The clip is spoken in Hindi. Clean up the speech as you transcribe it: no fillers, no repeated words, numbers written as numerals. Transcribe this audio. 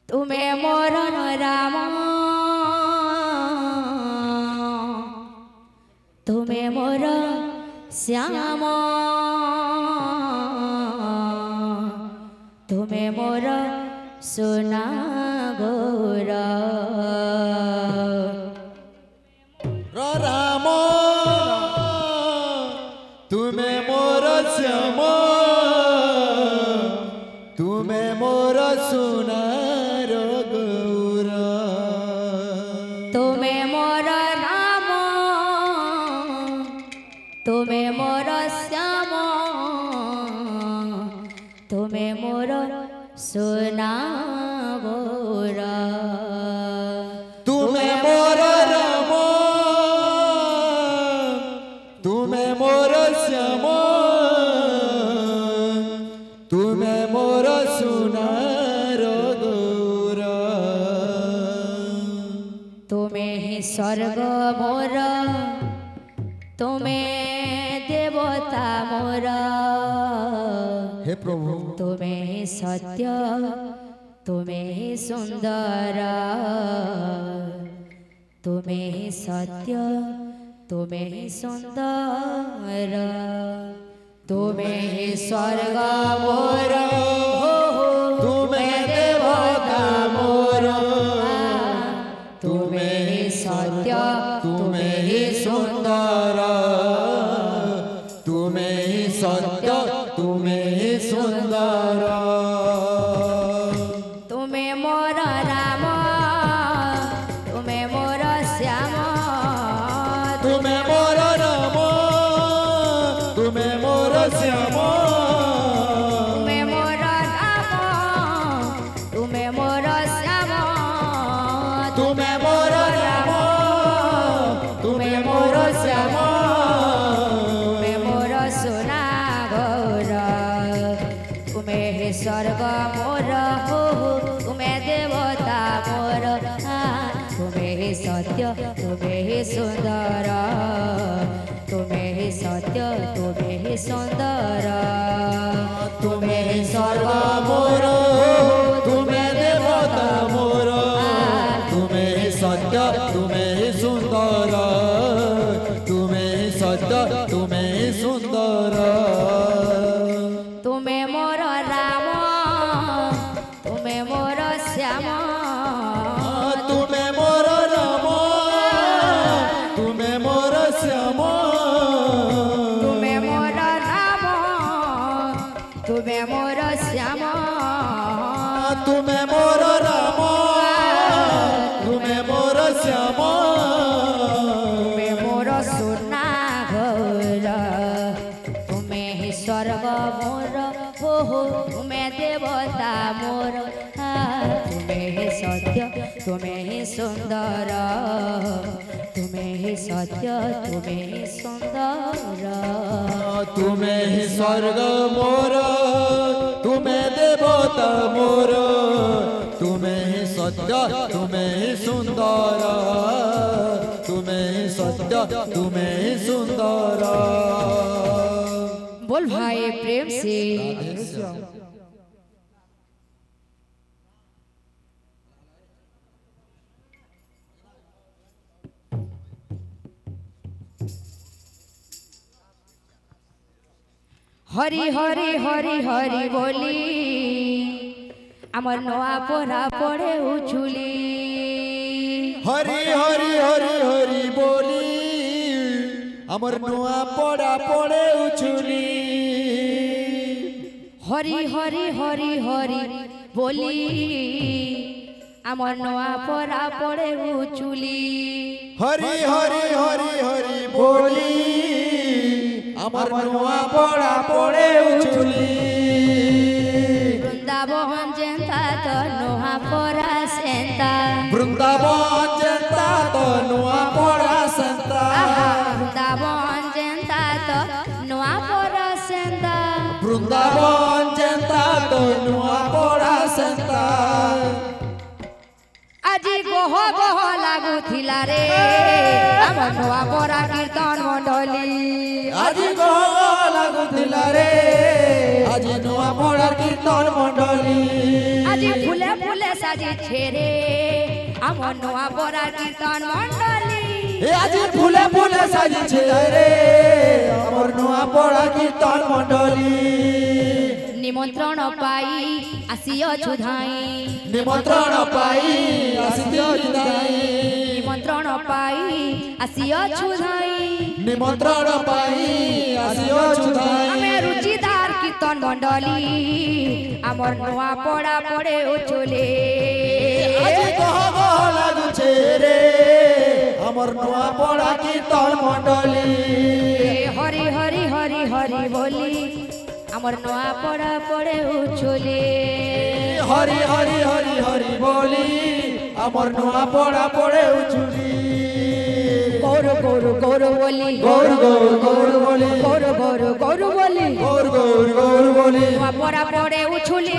तुम्हें मोर राम तुम्हें मोर श्याम तुम्हें मोर सोना गोरा राम तुम्हें मोर श्याम तुम्हें मोर सोना गौरा तुम्हें मोर राम तुम्हें मोर श्याम तुम्हें मोर सोना गोरा तुम्हें मोर राम तुम्हें मोर श्याम तुम्हें मोर सोना गौरा तुम्हें ही स्वर्ग मोर तुम्हें देवता मोर हे प्रभु तुम्हें ही सत्य तुम्हें ही सुंदर तुम्हें ही सत्य तुम्हें ही सुंदर तुम्हें ही स्वर्ग मोर तुम्हें देवता मोर तुम्हें ही सत्य तुम्हें ही सुंदर तुम्हें ही सत्य तुम्हें ही सुंदर तुम्हें मोर राम तुम्हें मोर श्याम तुम्हें मोर राम तुम्हें मोर श्याम तुम्हें मोर राम तुम्हें मोर श्याम तुम्हें मोर राम तुम्हें मोर श्याम तुम्हें मोर सोना गौरा तुम्हें ही स्वर्ग मोर हो तुम्हें देवता मोर तुम्हें ही सत्य तुम्हें ही सुंदर तुम्हें ही सत्य तुम्हें ही सुंदर तुम्हें ही स्वर्ग मोर तुम्हें देवता मोर तुम्हें ही सत्य तुम्हें ही सुंदर तुम्हें ही सत्य तुम्हें ही सुंदर तुम्हें मोर राम तुम्हें मोर श्याम तुम्हें मोर राम तुम्हें मोर श्याम तुम्हें मोर राम तुम्हें मोर श्याम तुम्हें मोर राम तुम्हें मोर श्याम तुम्हें मोर सोना घोरा तुम्हें ही स्वर्ग मोर हो तुम्हें देवता मोर तुम्हें ही सत्य तुम्हें ही सुंदर तुम्हें ही सत्य तुम्हें ही सुंदर तुम्हें ही स्वर्ग मोर तुम्हें देवता मोर तुम्हें ही सत्य तुम्हें ही सुंदर तुम्हें ही सत्य तुम्हें ही सुंदर बोल भाई प्रेम से हरि हरि हरि हरि बोली आमर नवा पढ़ा पड़े उछुली हरि हरि हरि हरि बोली अमर नुआ पड़ा पड़े उछुली हरि हरि हरि हरि बोली आमर नवा पढ़ा पड़े उछुली हरि हरि हरि हरि बोली अमर नुआ पड़ा पड़े उछुली वृंदावन जनता तो नोहा पड़ा सेंता वृंदावन जनता तो नुआ पड़ा संता वृंदावन जनता तो नोहा पड़ा सेंता वृंदावन जनता तो नुआ पड़ा संता আজি গো গহ গহ লাগুথিলা রে আমার নোয়া পরা কীর্তন মণ্ডলী আজি গহ লাগুথিলা রে আজি নূয়া পড়া কীর্তন মণ্ডলী আজি ফুলে ফুলে সাজিছে রে আমার নোয়া পরা কীর্তন মণ্ডলী আজি ফুলে ফুলে সাজিছে রে আমার নূয়া পড়া কীর্তন মণ্ডলী নিমন্ত্রণ পাই আসিଅছু ধাই নিমন্ত্রণ পাই আসিଅছু ধাই নিমন্ত্রণ পাই আসিଅছু ধাই নিমন্ত্রণ পাই আসিঅছু ধাই আমি রুচিদার কীর্তন মণ্ডলী আমার নোয়া পড়া পড়ে চলে আজি গহ গহ লাগুছে রে আমার নূয়া পড়া কীর্তন মণ্ডলী হরি হরি হরি হরি বলি আমার নোয়া পড়া পড়ে চলে হরি হরি হরি হরি বলি আমার নূয়া পড়া পড়ে উচুরি গৌর গৌর গৌর বলি গৌর গৌর গৌর বলি গৌর গৌর গৌর বলি গৌর গৌর গৌর বলি নোয়া পড়া পড়ে উছুলি